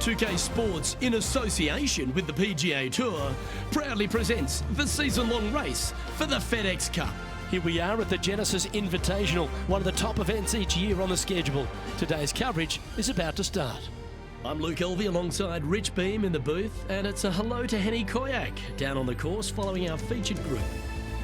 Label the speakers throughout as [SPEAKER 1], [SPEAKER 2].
[SPEAKER 1] 2K Sports, in association with the PGA Tour, proudly presents the season-long race for the FedEx Cup. Here we are at the Genesis Invitational, one of the top events each year on the schedule. Today's coverage is about to start. I'm Luke Elvey alongside Rich Beam in the booth, and it's a hello to Henny Koyak down on the course following our featured group.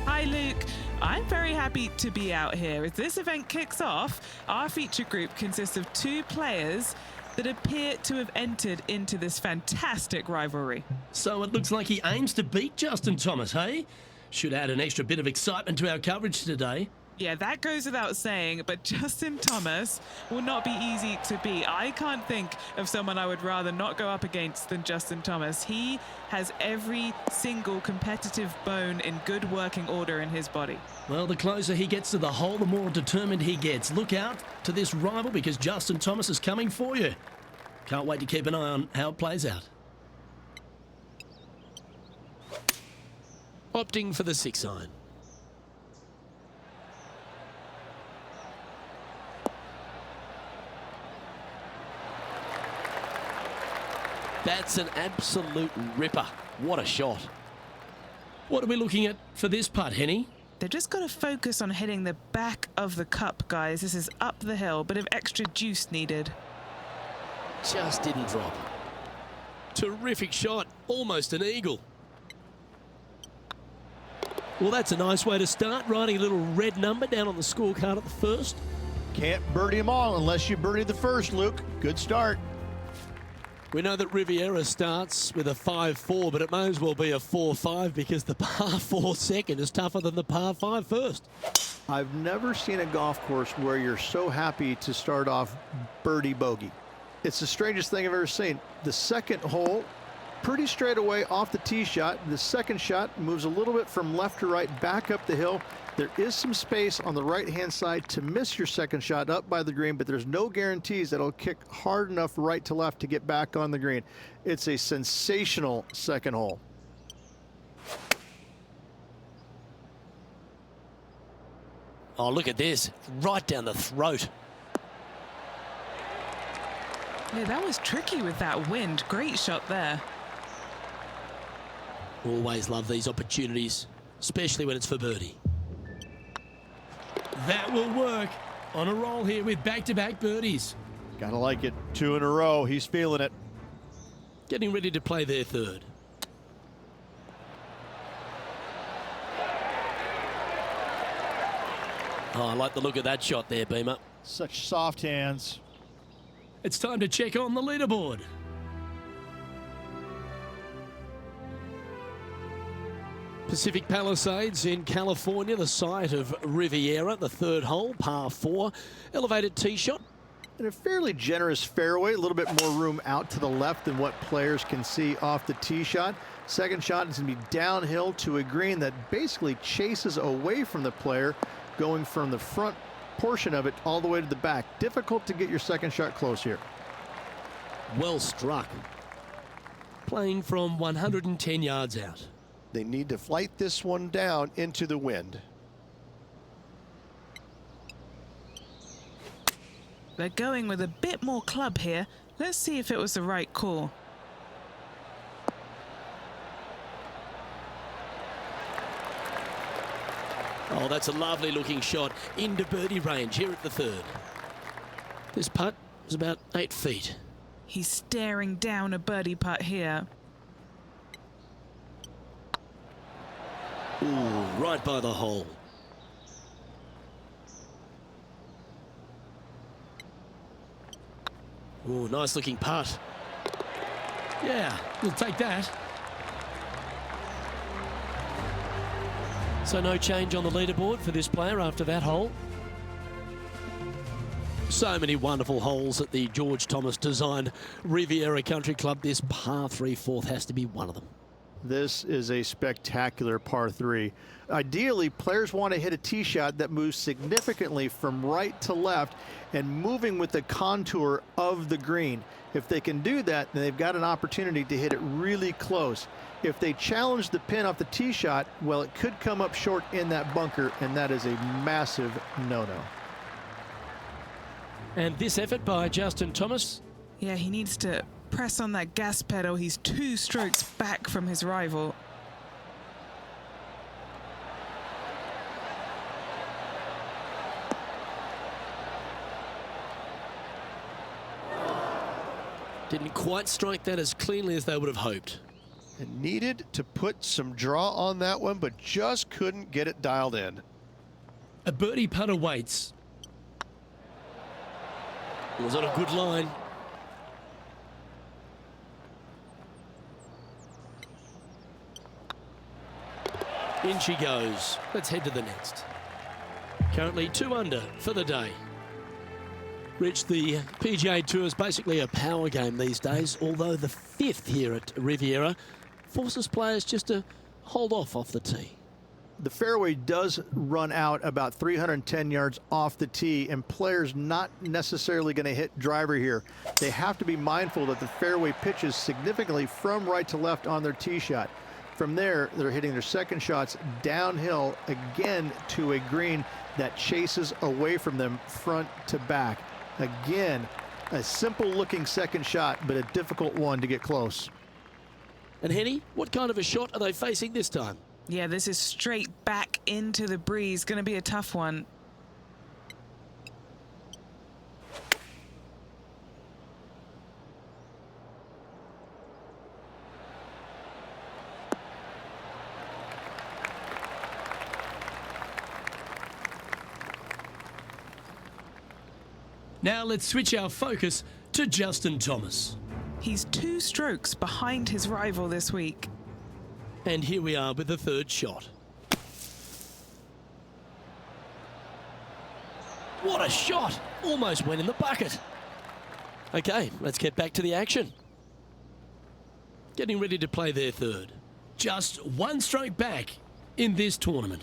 [SPEAKER 2] Hi Luke, I'm very happy to be out here. As this event kicks off, our feature group consists of 2 players that appear to have entered into this fantastic rivalry.
[SPEAKER 1] So it looks like he aims to beat Justin Thomas, hey? Should add an extra bit of excitement to our coverage today.
[SPEAKER 2] Yeah, that goes without saying, but Justin Thomas will not be easy to beat. I can't think of someone I would rather not go up against than Justin Thomas. He has every single competitive bone in good working order in his body.
[SPEAKER 1] Well, the closer he gets to the hole, the more determined he gets. Look out to this rival because Justin Thomas is coming for you. Can't wait to keep an eye on how it plays out. Opting for the 6-iron. That's an absolute ripper. What a shot. What are we looking at for this putt, Henny?
[SPEAKER 2] They've just got to focus on hitting the back of the cup, guys. This is up the hill, bit of extra juice needed.
[SPEAKER 1] Just didn't drop. Terrific shot, almost an eagle. Well, that's a nice way to start, writing a little red number down on the scorecard at the first.
[SPEAKER 3] Can't birdie them all unless you birdie the first, Luke. Good start.
[SPEAKER 1] We know that Riviera starts with a 5-4, but it may as well be a 4-5 because the par 4 second is tougher than the par 5 first.
[SPEAKER 3] I've never seen a golf course where you're so happy to start off birdie bogey. It's the strangest thing I've ever seen. The second hole, pretty straight away off the tee shot. The second shot moves a little bit from left to right back up the hill. There is some space on the right-hand side to miss your second shot up by the green, but there's no guarantees that it'll kick hard enough right to left to get back on the green. It's a sensational second hole.
[SPEAKER 1] Oh, look at this. Right down the throat.
[SPEAKER 2] Yeah, that was tricky with that wind. Great shot there.
[SPEAKER 1] Always love these opportunities, especially when it's for birdie. That will work. On a roll here with back-to-back birdies.
[SPEAKER 3] Gotta like it. 2 in a row. He's feeling it.
[SPEAKER 1] Getting ready to play their third. Oh, I like the look of that shot there, Beamer.
[SPEAKER 3] Such soft hands.
[SPEAKER 1] It's time to check on the leaderboard. Pacific Palisades in California, the site of Riviera, the third hole, par 4. Elevated tee shot.
[SPEAKER 3] And a fairly generous fairway, a little bit more room out to the left than what players can see off the tee shot. Second shot is going to be downhill to a green that basically chases away from the player, going from the front portion of it all the way to the back. Difficult to get your second shot close here.
[SPEAKER 1] Well struck. Playing from 110 yards out.
[SPEAKER 4] They need to flight this one down into the wind.
[SPEAKER 2] They're going with a bit more club here. Let's see if it was the right call.
[SPEAKER 1] Oh, that's a lovely looking shot into birdie range here at the third. This putt is about 8 feet.
[SPEAKER 2] He's staring down a birdie putt here.
[SPEAKER 1] Ooh, right by the hole. Ooh, nice looking putt. Yeah, we'll take that. So no change on the leaderboard for this player after that hole. So many wonderful holes at the George Thomas designed Riviera Country Club. This par 3 fourth has to be one of them.
[SPEAKER 3] This is a spectacular par 3. Ideally, players want to hit a tee shot that moves significantly from right to left and moving with the contour of the green. If they can do that, then they've got an opportunity to hit it really close. If they challenge the pin off the tee shot, well, it could come up short in that bunker, and that is a massive no-no.
[SPEAKER 1] And this effort by Justin Thomas.
[SPEAKER 2] Yeah, he needs to press on that gas pedal. He's 2 strokes back from his rival.
[SPEAKER 1] Didn't quite strike that as cleanly as they would have hoped.
[SPEAKER 4] And needed to put some draw on that one, but just couldn't get it dialed in.
[SPEAKER 1] A birdie putt awaits. It was on a good line. In she goes. Let's head to the next. Currently 2 under for the day. Rich, the PGA Tour is basically a power game these days, although the 5th here at Riviera forces players just to hold off the tee.
[SPEAKER 3] The fairway does run out about 310 yards off the tee, and players not necessarily going to hit driver here. They have to be mindful that the fairway pitches significantly from right to left on their tee shot. From there, they're hitting their second shots downhill again to a green that chases away from them front to back. Again, a simple looking second shot, but a difficult one to get close.
[SPEAKER 1] And Henny, what kind of a shot are they facing this time?
[SPEAKER 2] Yeah, this is straight back into the breeze. Going to be a tough one.
[SPEAKER 1] Now let's switch our focus to Justin Thomas.
[SPEAKER 2] He's 2 strokes behind his rival this week.
[SPEAKER 1] And here we are with the 3rd shot. What a shot! Almost went in the bucket. Okay, let's get back to the action. Getting ready to play their 3rd. Just 1 stroke back in this tournament.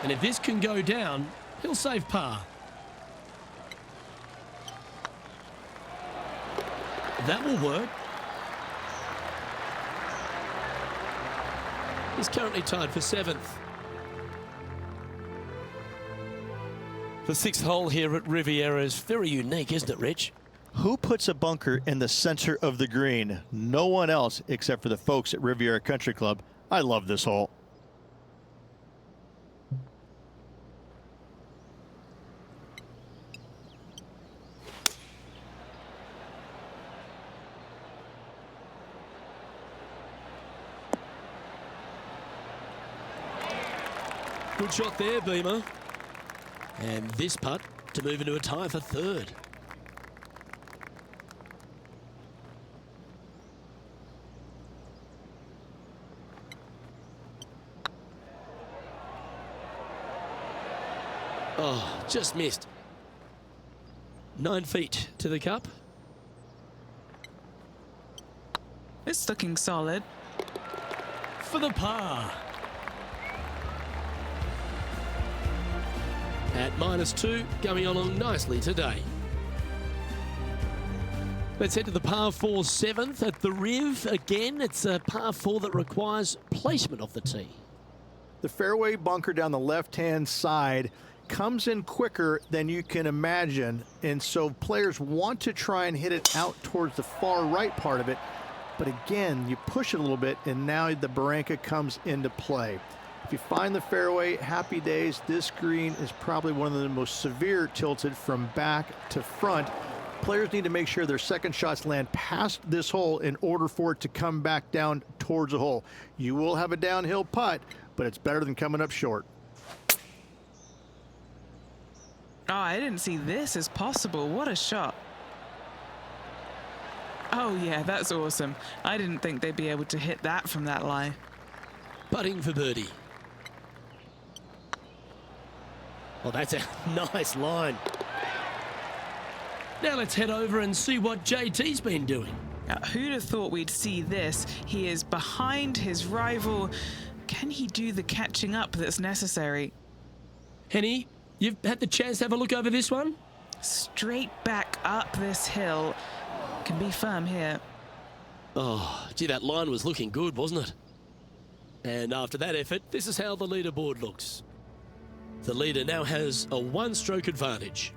[SPEAKER 1] And if this can go down, he'll save par. That will work. He's currently tied for 7th. The 6th hole here at Riviera is very unique, isn't it, Rich?
[SPEAKER 3] Who puts a bunker in the center of the green? No one else except for the folks at Riviera Country Club. I love this hole.
[SPEAKER 1] Good shot there, Beamer. And this putt to move into a tie for 3rd. Oh, just missed. 9 feet to the cup.
[SPEAKER 2] It's looking solid.
[SPEAKER 1] For the par. At -2, going along nicely today. Let's head to the par 4 7th at the Riv. Again, it's a par 4 that requires placement of the tee.
[SPEAKER 3] The fairway bunker down the left-hand side comes in quicker than you can imagine, and so players want to try and hit it out towards the far right part of it. But again, you push it a little bit, and now the barranca comes into play. If you find the fairway, happy days. This green is probably one of the most severe tilted from back to front. Players need to make sure their second shots land past this hole in order for it to come back down towards the hole. You will have a downhill putt, but it's better than coming up short.
[SPEAKER 2] Oh, I didn't see this as possible. What a shot. Oh, yeah, that's awesome. I didn't think they'd be able to hit that from that lie.
[SPEAKER 1] Putting for birdie. Well, that's a nice line. Now let's head over and see what JT's been doing.
[SPEAKER 2] Who'd have thought we'd see this? He is behind his rival. Can he do the catching up that's necessary?
[SPEAKER 1] Henny, you've had the chance to have a look over this one?
[SPEAKER 2] Straight back up this hill. Can be firm here.
[SPEAKER 1] Oh, gee, that line was looking good, wasn't it? And after that effort, this is how the leaderboard looks. The leader now has a one-stroke advantage.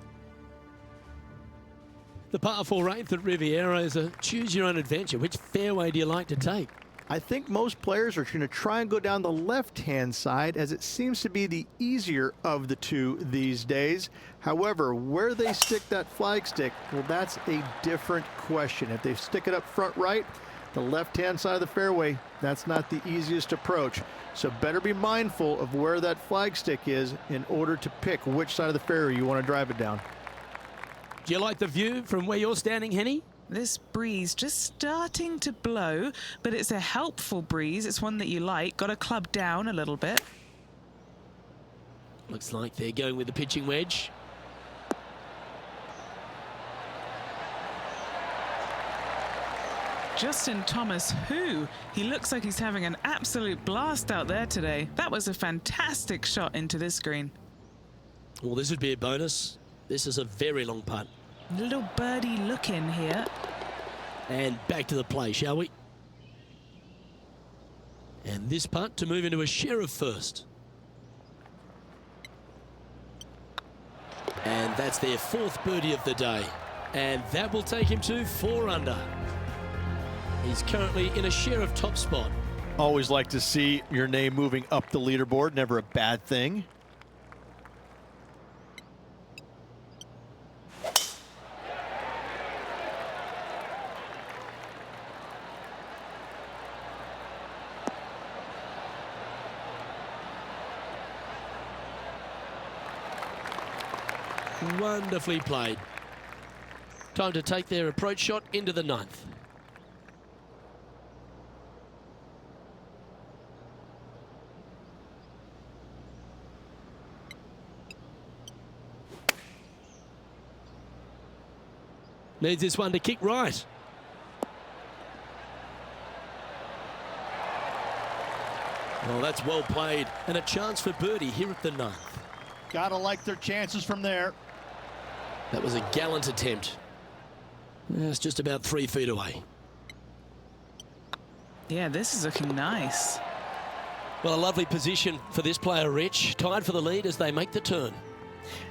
[SPEAKER 1] The par 4 8th at Riviera is a choose-your-own-adventure. Which fairway do you like to take?
[SPEAKER 3] I think most players are going to try and go down the left-hand side, as it seems to be the easier of the two these days. However, where they stick that flagstick, well, that's a different question. If they stick it up front right, the left-hand side of the fairway, that's not the easiest approach. So better be mindful of where that flagstick is in order to pick which side of the fairway you want to drive it down.
[SPEAKER 1] Do you like the view from where you're standing, Henny?
[SPEAKER 2] This breeze just starting to blow, but it's a helpful breeze. It's one that you like. Got to club down a little bit.
[SPEAKER 1] Looks like they're going with the pitching wedge.
[SPEAKER 2] Justin Thomas, he looks like he's having an absolute blast out there today. That was a fantastic shot into this green.
[SPEAKER 1] Well, this would be a bonus. This is a very long putt.
[SPEAKER 2] Little birdie look in here.
[SPEAKER 1] And back to the play, shall we? And this putt to move into a share of first. And that's their 4th birdie of the day. And that will take him to 4 under. He's currently in a share of top spot.
[SPEAKER 3] Always like to see your name moving up the leaderboard. Never a bad thing.
[SPEAKER 1] Wonderfully played. Time to take their approach shot into the 9th. Needs this one to kick right. Well, that's well played, and a chance for birdie here at the 9th.
[SPEAKER 3] Gotta like their chances from there.
[SPEAKER 1] That was a gallant attempt. It's just about 3 feet away.
[SPEAKER 2] Yeah, this is looking nice.
[SPEAKER 1] Well, a lovely position for this player, Rich. Tied for the lead as they make the turn.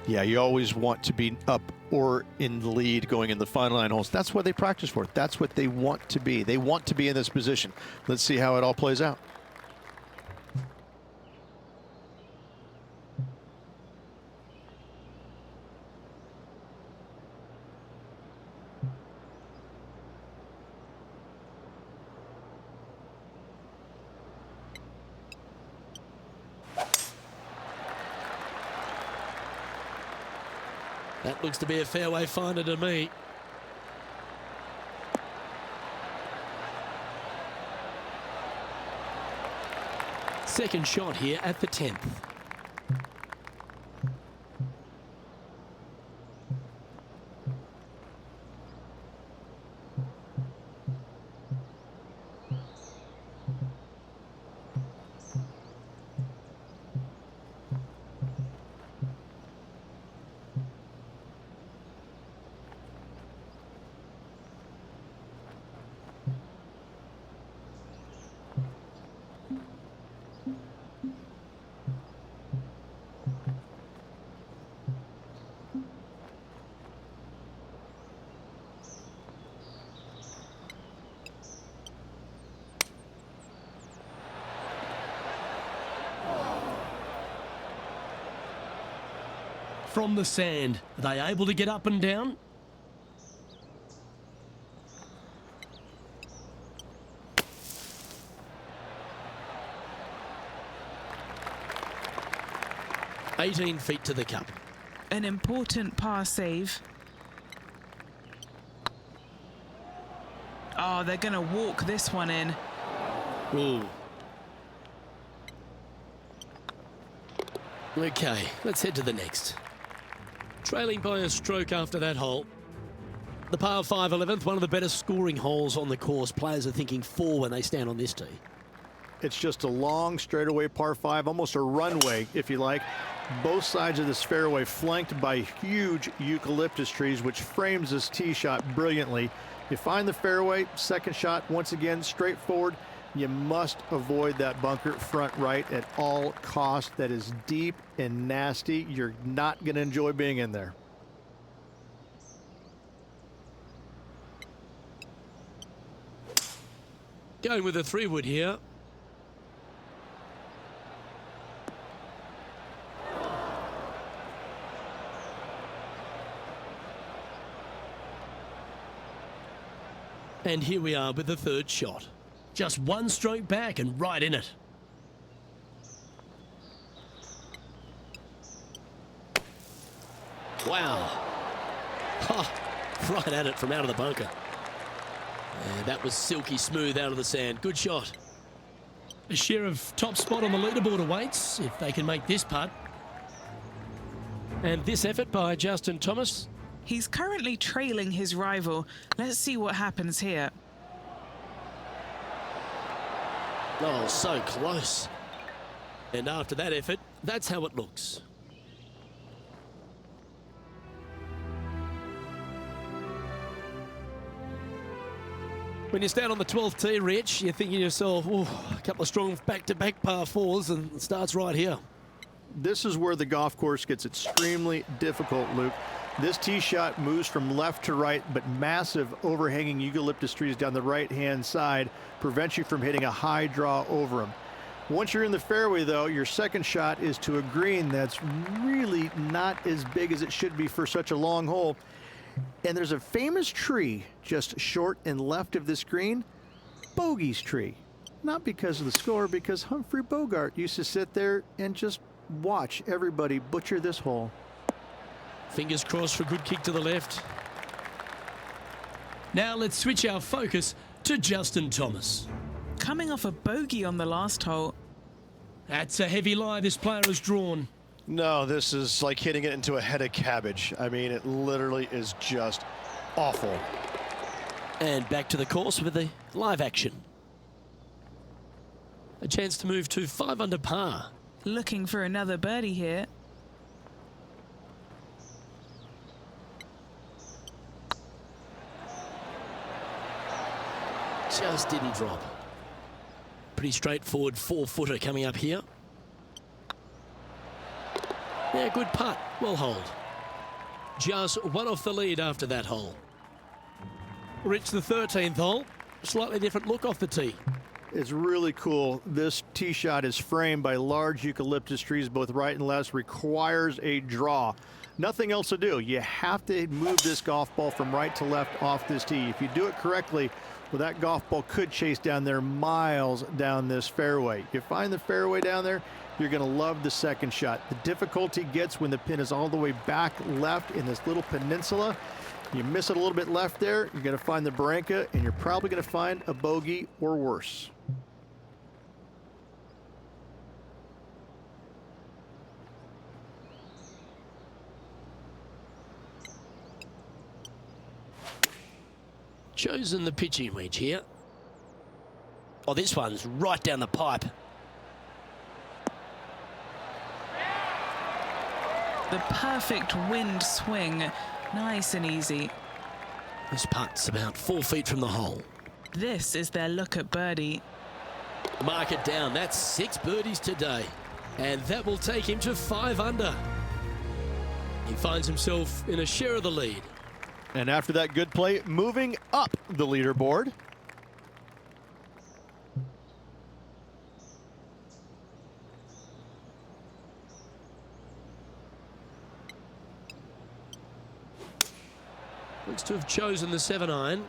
[SPEAKER 3] Yeah, you always want to be up or in the lead going in the final 9 holes. That's what they practice for. That's what they want to be. They want to be in this position. Let's see how it all plays out.
[SPEAKER 1] That looks to be a fairway finder to me. Second shot here at the 10th. From the sand, are they able to get up and down? "18 feet to the cup."
[SPEAKER 2] An important par save. Oh, they're going to walk this one in.
[SPEAKER 1] Ooh. Okay, let's head to the next. Trailing by a stroke after that hole. The par 5 11th, one of the better scoring holes on the course. Players are thinking 4 when they stand on this tee.
[SPEAKER 3] It's just a long straightaway par 5, almost a runway, if you like. Both sides of this fairway flanked by huge eucalyptus trees, which frames this tee shot brilliantly. You find the fairway, second shot, once again, straightforward. You must avoid that bunker front right at all costs. That is deep and nasty. You're not going to enjoy being in there.
[SPEAKER 1] Going with a 3-wood here. And here we are with the 3rd shot. Just 1 stroke back and right in it. Wow. Oh, right at it from out of the bunker. And that was silky smooth out of the sand. Good shot. A share of top spot on the leaderboard awaits if they can make this putt. And this effort by Justin Thomas.
[SPEAKER 2] He's currently trailing his rival. Let's see what happens here.
[SPEAKER 1] Oh, so close. And after that effort, that's how it looks. When you stand on the 12th tee, Rich, you're thinking to yourself, oh, a couple of strong back-to-back par 4s, and it starts right here.
[SPEAKER 3] This is where the golf course gets extremely difficult, Luke. This tee shot moves from left to right, but massive overhanging eucalyptus trees down the right-hand side prevent you from hitting a high draw over them. Once you're in the fairway, though, your second shot is to a green that's really not as big as it should be for such a long hole. And there's a famous tree just short and left of this green, Bogey's tree. Not because of the score, because Humphrey Bogart used to sit there and just watch everybody butcher this hole.
[SPEAKER 1] Fingers crossed for a good kick to the left. Now let's switch our focus to Justin Thomas.
[SPEAKER 2] Coming off a bogey on the last hole.
[SPEAKER 1] That's a heavy lie this player has drawn.
[SPEAKER 4] No, this is like hitting it into a head of cabbage. I mean, it literally is just awful.
[SPEAKER 1] And back to the course with the live action. A chance to move to 5 under par.
[SPEAKER 2] Looking for another birdie here.
[SPEAKER 1] Just didn't drop. Pretty straightforward 4-footer coming up here. Yeah, good putt. Well hold. Just 1 off the lead after that hole. Rich, the 13th hole. Slightly different look off the tee.
[SPEAKER 3] It's really cool. This tee shot is framed by large eucalyptus trees, both right and left, requires a draw. Nothing else to do. You have to move this golf ball from right to left off this tee. If you do it correctly, well, that golf ball could chase down there miles down this fairway. You find the fairway down there, you're going to love the second shot. The difficulty gets when the pin is all the way back left in this little peninsula. You miss it a little bit left there, you're going to find the barranca, and you're probably going to find a bogey or worse.
[SPEAKER 1] Chosen the pitching wedge here. Oh, this one's right down the pipe.
[SPEAKER 2] The perfect wind swing. Nice and easy.
[SPEAKER 1] This putt's about 4 feet from the hole.
[SPEAKER 2] This is their look at birdie.
[SPEAKER 1] Mark it down. That's 6 birdies today. And that will take him to 5 under. He finds himself in a share of the lead.
[SPEAKER 3] And after that good play, moving up the leaderboard.
[SPEAKER 1] Looks to have chosen the 7-iron.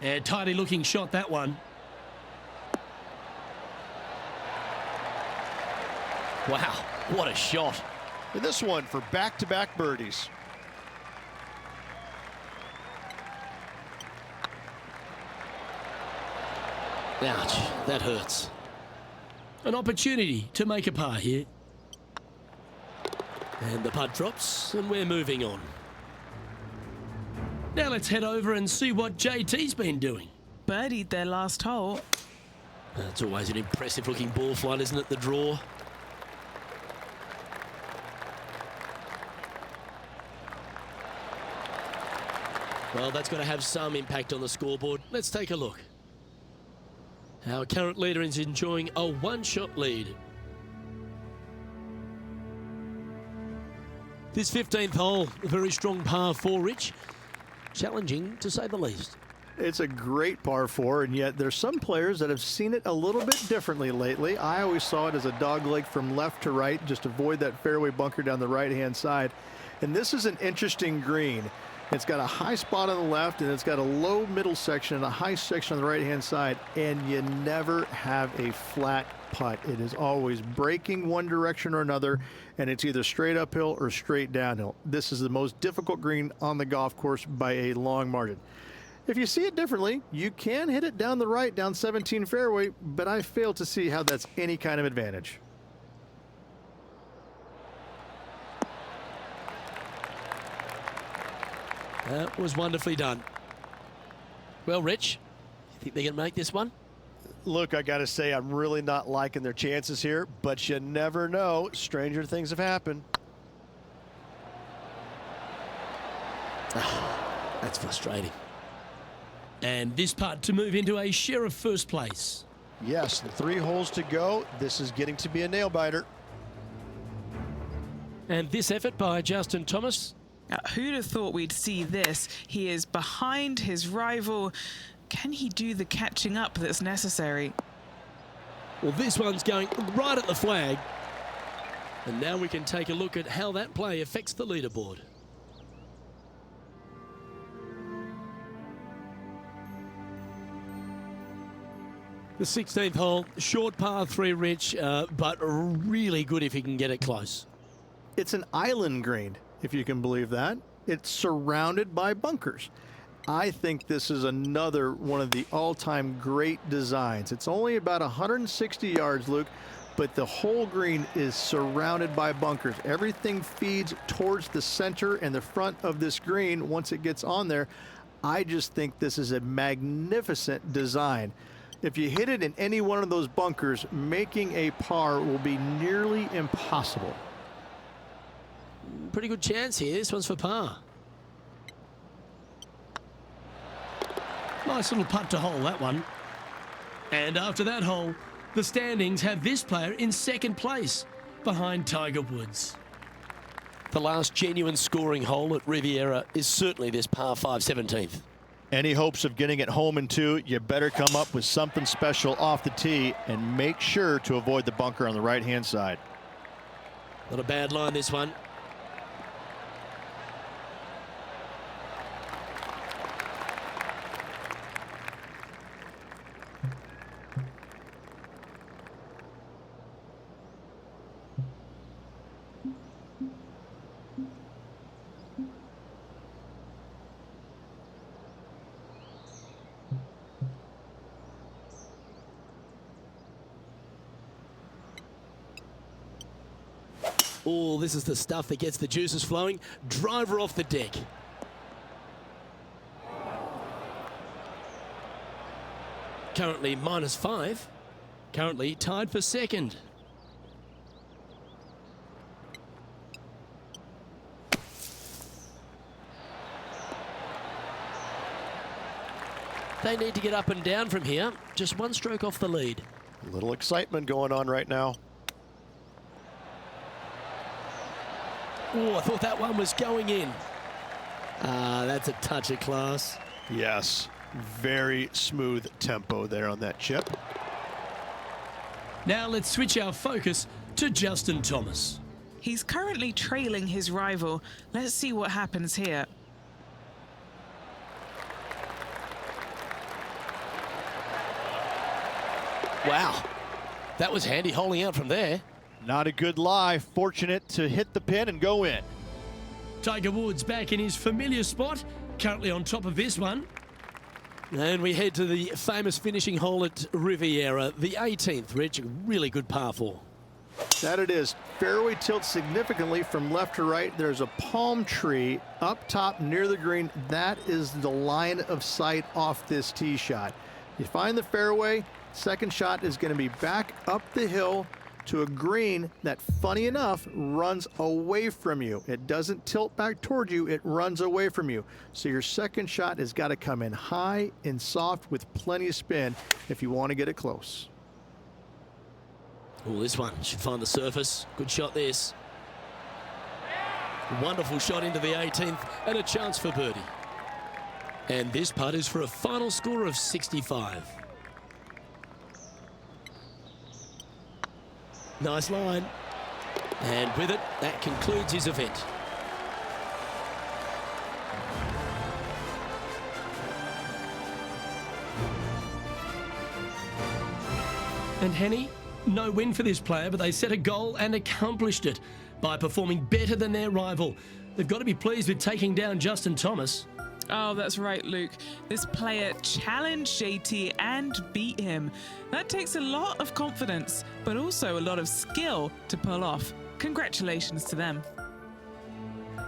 [SPEAKER 1] And tidy looking shot, that one. Wow, what a shot.
[SPEAKER 4] And this one for back-to-back birdies.
[SPEAKER 1] Ouch, that hurts. An opportunity to make a par here. And the putt drops, and we're moving on. Now let's head over and see what JT's been doing.
[SPEAKER 2] Birdied their last hole.
[SPEAKER 1] That's always an impressive looking ball flight, isn't it, the draw? Well, that's got to have some impact on the scoreboard. Let's take a look. Our current leader is enjoying a one-shot lead. This 15th hole, a very strong par 4, Rich. Challenging, to say the least.
[SPEAKER 3] It's a great par 4, and yet there's some players that have seen it a little bit differently lately. I always saw it as a dogleg from left to right, just avoid that fairway bunker down the right-hand side. And this is an interesting green. It's got a high spot on the left, and it's got a low middle section and a high section on the right-hand side, and you never have a flat putt. It is always breaking one direction or another, and it's either straight uphill or straight downhill. This is the most difficult green on the golf course by a long margin. If you see it differently, you can hit it down the right, down 17 fairway, but I fail to see how that's any kind of advantage.
[SPEAKER 1] That was wonderfully done. Well, Rich, you think they're going to make this one?
[SPEAKER 4] Look, I got to say, I'm really not liking their chances here, but you never know. Stranger things have happened.
[SPEAKER 1] That's frustrating. And this putt to move into a share of first place.
[SPEAKER 4] Yes, 3 holes to go. This is getting to be a nail-biter.
[SPEAKER 1] And this effort by Justin Thomas.
[SPEAKER 2] Who'd have thought we'd see this? He is behind his rival. Can he do the catching up that's necessary?
[SPEAKER 1] Well, this one's going right at the flag. And now we can take a look at how that play affects the leaderboard. The 16th hole, short par 3, Rich, but really good if he can get it close.
[SPEAKER 3] It's an island green, if you can believe that. It's surrounded by bunkers. I think this is another one of the all-time great designs. It's only about 160 yards, Luke, but the whole green is surrounded by bunkers. Everything feeds towards the center and the front of this green once it gets on there. I just think this is a magnificent design. If you hit it in any one of those bunkers, making a par will be nearly impossible.
[SPEAKER 1] Pretty good chance here. This one's for par. Nice little putt to hole, that one. And after that hole, the standings have this player in second place, behind Tiger Woods. The last genuine scoring hole at Riviera is certainly this par 5 17th.
[SPEAKER 4] Any hopes of getting it home in 2, you better come up with something special off the tee and make sure to avoid the bunker on the right-hand side.
[SPEAKER 1] Not a bad line, this one. Oh, this is the stuff that gets the juices flowing. Driver off the deck. Currently -5. Currently tied for second. They need to get up and down from here. Just one stroke off the lead.
[SPEAKER 4] A little excitement going on right now.
[SPEAKER 1] Oh, I thought that one was going in. That's a touch of class.
[SPEAKER 4] Yes, very smooth tempo there on that chip.
[SPEAKER 1] Now let's switch our focus to Justin Thomas.
[SPEAKER 2] He's currently trailing his rival. Let's see what happens here.
[SPEAKER 1] Wow, that was handy holding out from there.
[SPEAKER 4] Not a good lie. Fortunate to hit the pin and go in.
[SPEAKER 1] Tiger Woods back in his familiar spot, currently on top of this one. And we head to the famous finishing hole at Riviera, the 18th, Rich. Really good par 4.
[SPEAKER 3] That it is. Fairway tilts significantly from left to right. There's a palm tree up top near the green. That is the line of sight off this tee shot. You find the fairway, second shot is going to be back up the hill to a green that, funny enough, runs away from you. It doesn't tilt back toward you, it runs away from you. So your second shot has got to come in high and soft with plenty of spin if you want to get it close.
[SPEAKER 1] Oh, this one should find the surface. Good shot, this. Wonderful shot into the 18th and a chance for birdie. And this putt is for a final score of 65. Nice line. And with it, that concludes his event. And Henny, no win for this player, but they set a goal and accomplished it by performing better than their rival. They've got to be pleased with taking down Justin Thomas.
[SPEAKER 2] Oh, that's right, Luke. This player challenged JT and beat him. That takes a lot of confidence, but also a lot of skill to pull off. Congratulations to them.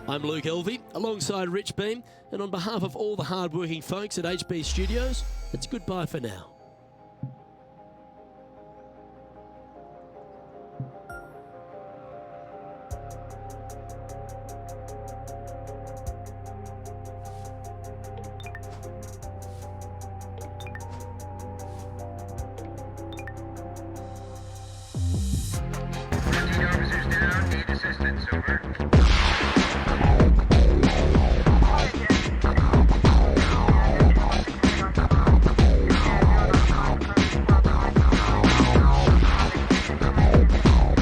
[SPEAKER 1] I'm Luke Elvey, alongside Rich Beam, and on behalf of all the hard-working folks at HB Studios, it's goodbye for now.